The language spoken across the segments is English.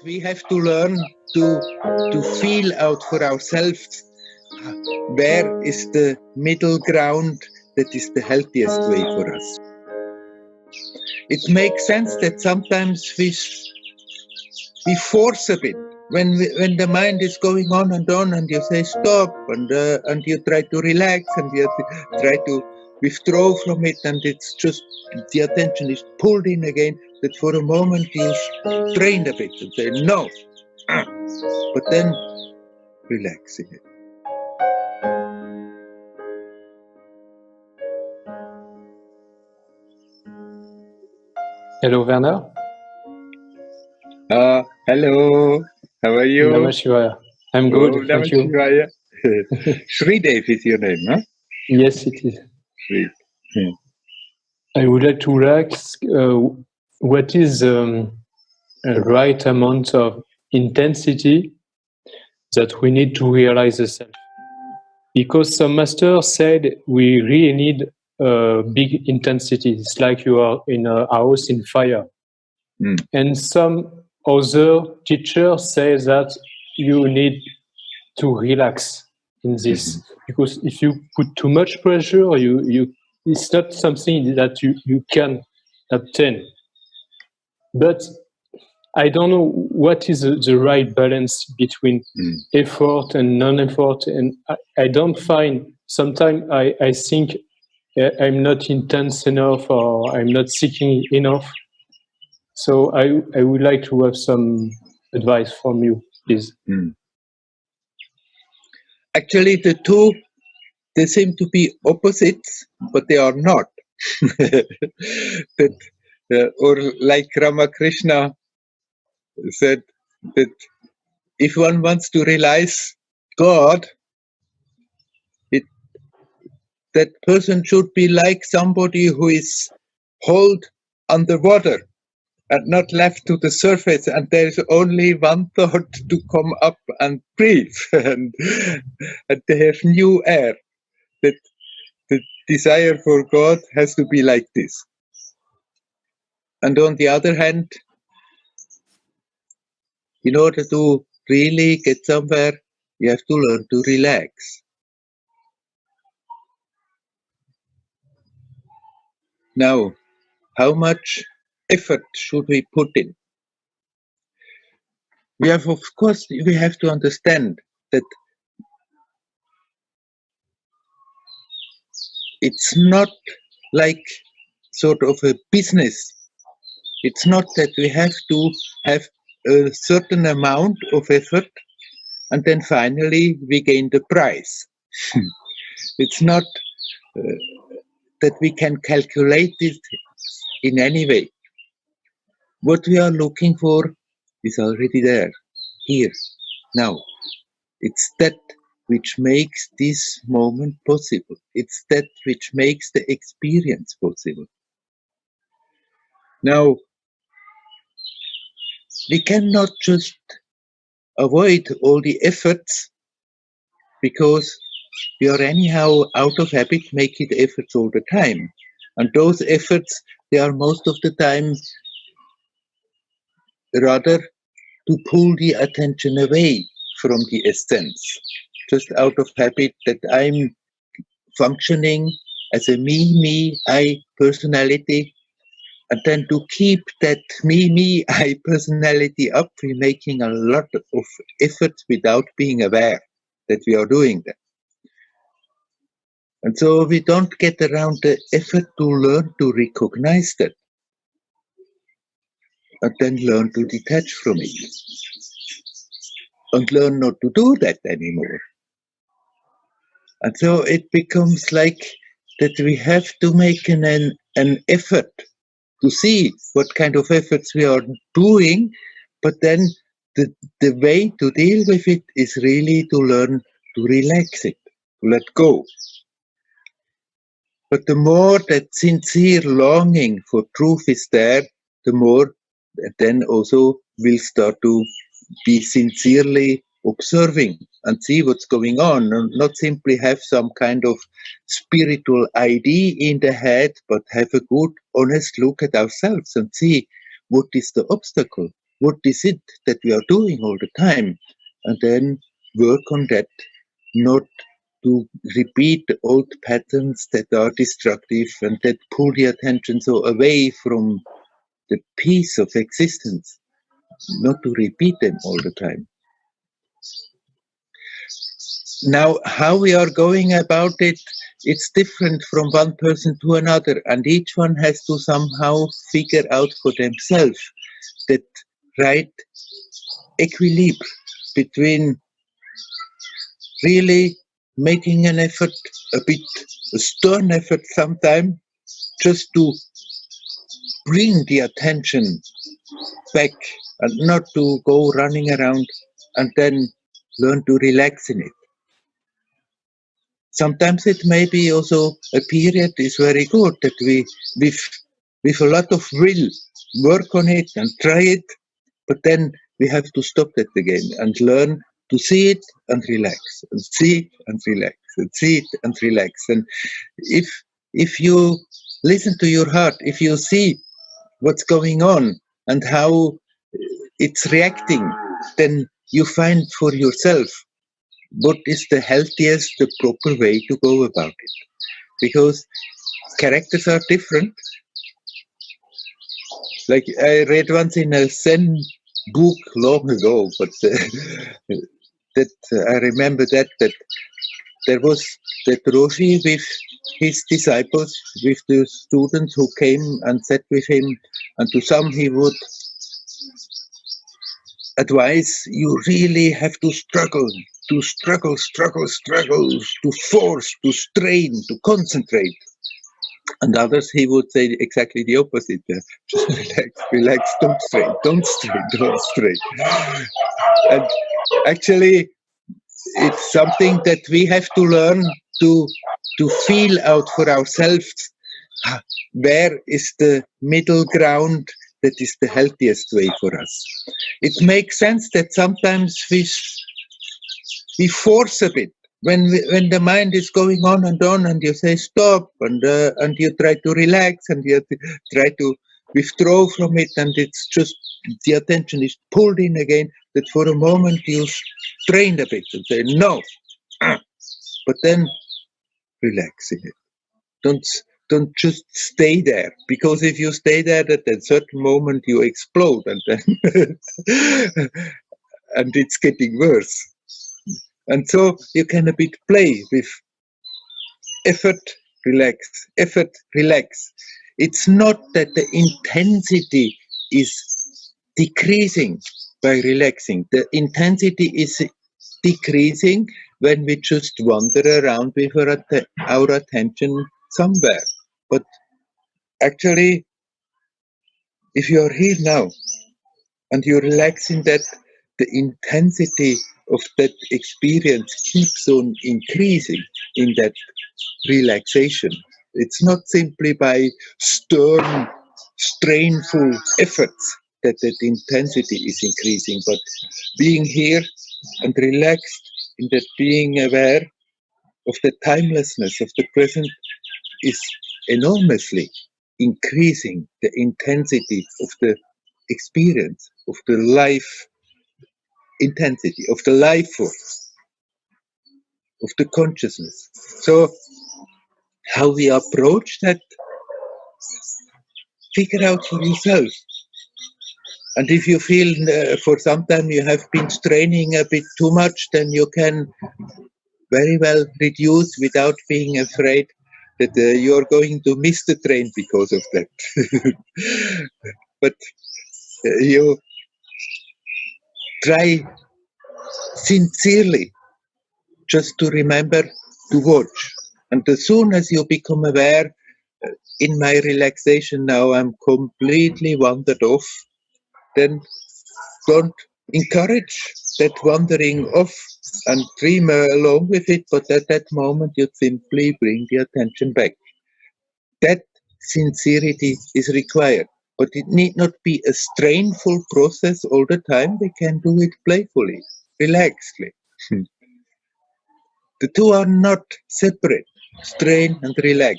We have to learn to feel out for ourselves where is the middle ground that is the healthiest way for us. It makes sense that sometimes we force a bit when the mind is going on, and you say stop, and you try to relax, and you try to withdraw from it, and it's just the attention is pulled in again. That for a moment you strain a bit and say no, but then relax in it. Hello, Werner. Hello. How are you? Namah Shivaya. I'm good, thank you. Shridev is your name, huh? Yes, it is. Shri. I would like to ask, what is a right amount of intensity that we need to realize the self? Because some masters said we really need big intensity. It's like you are in a house in fire. And some other teachers say that you need to relax in this, because if you put too much pressure, it's not something that you can obtain. But I don't know what is the right balance between effort and non-effort, and I don't find, sometimes I think I'm not intense enough, or I'm not seeking enough. So I would like to have some advice from you, please. Actually, the two, they seem to be opposites, but they are not. Or like Ramakrishna said, that if one wants to realize God, that person should be like somebody who is held underwater and not left to the surface, and there's only one thought to come up and breathe, and they have new air. That the desire for God has to be like this. And on the other hand, in order to really get somewhere, you have to learn to relax. Now, how much effort should we put in? We have to understand that it's not like sort of a business. It's not that we have to have a certain amount of effort and then finally we gain the prize. It's not that we can calculate it in any way. What we are looking for is already there, here, now. It's that which makes this moment possible. It's that which makes the experience possible. Now, we cannot just avoid all the efforts, because we are anyhow out of habit making efforts all the time. And those efforts, they are most of the time rather to pull the attention away from the essence, just out of habit that I'm functioning as a me, I personality. And then to keep that me, I personality up, we're making a lot of effort without being aware that we are doing that. And so we don't get around the effort to learn to recognize that, and then learn to detach from it, and learn not to do that anymore. And so it becomes like that we have to make an effort to see what kind of efforts we are doing, but then the way to deal with it is really to learn to relax it, to let go. But the more that sincere longing for truth is there, the more then also will start to be sincerely observing and see what's going on, and not simply have some kind of spiritual idea in the head, but have a good, honest look at ourselves and see what is the obstacle, what is it that we are doing all the time, and then work on that, not to repeat the old patterns that are destructive and that pull the attention so away from the peace of existence, not to repeat them all the time. Now, how we are going about it, it's different from one person to another, and each one has to somehow figure out for themselves that right equilibrium between really making an effort, a bit a stern effort sometimes, just to bring the attention back and not to go running around, and then learn to relax in it. Sometimes it may be also a period is very good that we with a lot of will work on it and try it, but then we have to stop that again and learn to see it and relax and see it and relax and see it and relax. And if you listen to your heart, if you see what's going on and how it's reacting, then you find for yourself what is the healthiest, the proper way to go about it. Because characters are different. Like I read once in a Zen book long ago, but that I remember that there was that Roshi with his disciples, with the students who came and sat with him, and to some he would advise you really have to struggle, to force, to strain, to concentrate. And others, he would say exactly the opposite. Just relax, don't strain. And actually, it's something that we have to learn to feel out for ourselves. Where is the middle ground that is the healthiest way for us? It makes sense that sometimes we force a bit when the mind is going on, and you say stop, and you try to relax, and you try to withdraw from it, and it's just the attention is pulled in again. That for a moment you strain a bit and say no, but then relax in it. Don't just stay there, because if you stay there, at a certain moment you explode, and then and it's getting worse. And so you can a bit play with effort, relax, effort, relax. It's not that the intensity is decreasing by relaxing. The intensity is decreasing when we just wander around with our attention somewhere. But actually, if you are here now and you relax in that, the intensity of that experience keeps on increasing in that relaxation. It's not simply by stern, strainful efforts that intensity is increasing, but being here and relaxed in that, being aware of the timelessness of the present is enormously increasing the intensity of the experience, of the life intensity, of the life force, of the consciousness. So how we approach that, figure out for yourself. And if you feel for some time you have been straining a bit too much, then you can very well reduce without being afraid that you're going to miss the train because of that. But you try sincerely just to remember to watch. And as soon as you become aware, in my relaxation now I'm completely wandered off, then don't encourage that wandering off and dream along with it, but at that moment you simply bring the attention back. That sincerity is required, but it need not be a strainful process all the time. We can do it playfully. relaxedly. The two are not separate, strain and relax.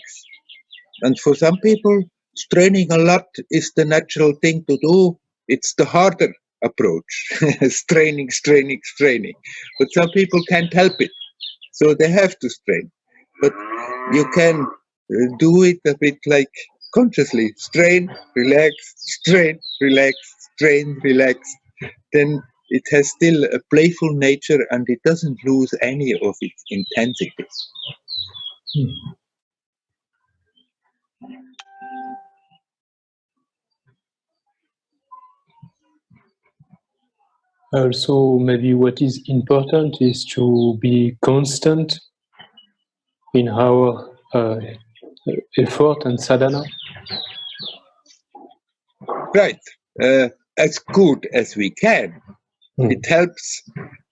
And for some people, straining a lot is the natural thing to do. It's the harder approach, straining, straining, straining. But some people can't help it, so they have to strain. But you can do it a bit like consciously, strain, relax, strain, relax, strain, relax. Then it has still a playful nature and it doesn't lose any of its intensity. Also, maybe what is important is to be constant in our effort and sadhana. Right. As good as we can. It helps.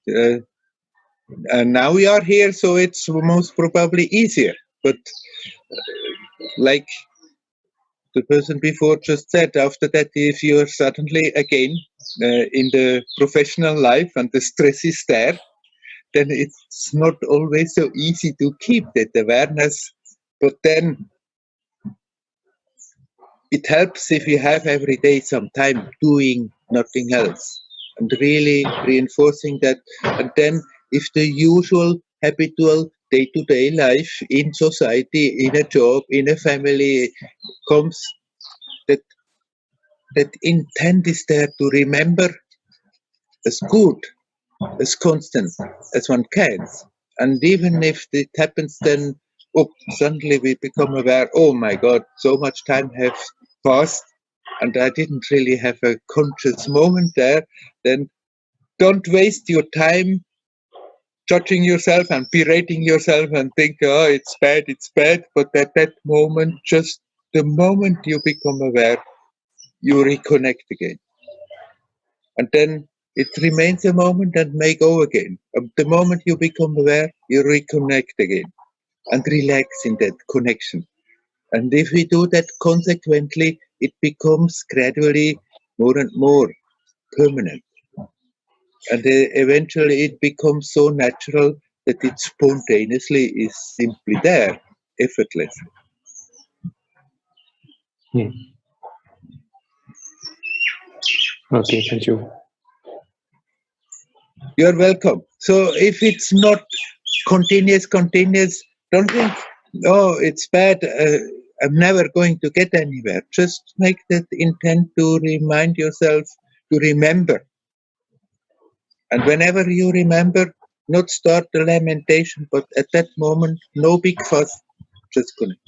And now we are here, so it's most probably easier. But like the person before just said, after that, if you're suddenly again in the professional life and the stress is there, then it's not always so easy to keep that awareness. But then it helps if you have every day some time doing nothing else and really reinforcing that. And then if the usual habitual day-to-day life in society, in a job, in a family comes, that intent is there to remember as good, as constant as one can. And even if it happens, then suddenly we become aware, oh my God, so much time has passed and I didn't really have a conscious moment there, then don't waste your time judging yourself and berating yourself and think, oh, it's bad. But at that moment, just the moment you become aware, you reconnect again. And then it remains a moment and may go again. The moment you become aware, you reconnect again and relax in that connection. And if we do that consequently, it becomes gradually more and more permanent. And eventually it becomes so natural that it spontaneously is simply there, effortlessly. Okay, thank you. You're welcome. So if it's not continuous, don't think, oh, it's bad, I'm never going to get anywhere. Just make that intent to remind yourself to remember. And whenever you remember, not start the lamentation, but at that moment, no big fuss, just connect.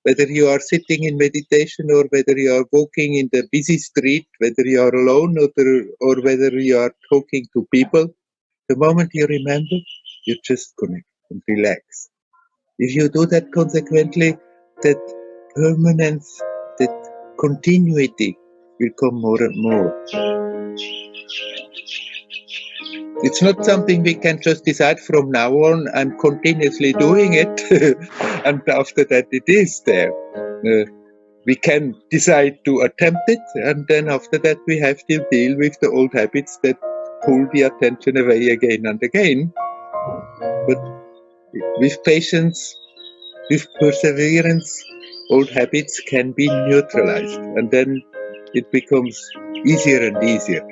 Whether you are sitting in meditation or whether you are walking in the busy street, whether you are alone or whether you are talking to people, the moment you remember, you just connect and relax. If you do that consequently, that permanence, that continuity will come more and more. It's not something we can just decide from now on, I'm continuously doing it, and after that it is there. We can decide to attempt it, and then after that we have to deal with the old habits that pull the attention away again and again. But with patience, with perseverance, old habits can be neutralized, and then it becomes easier and easier.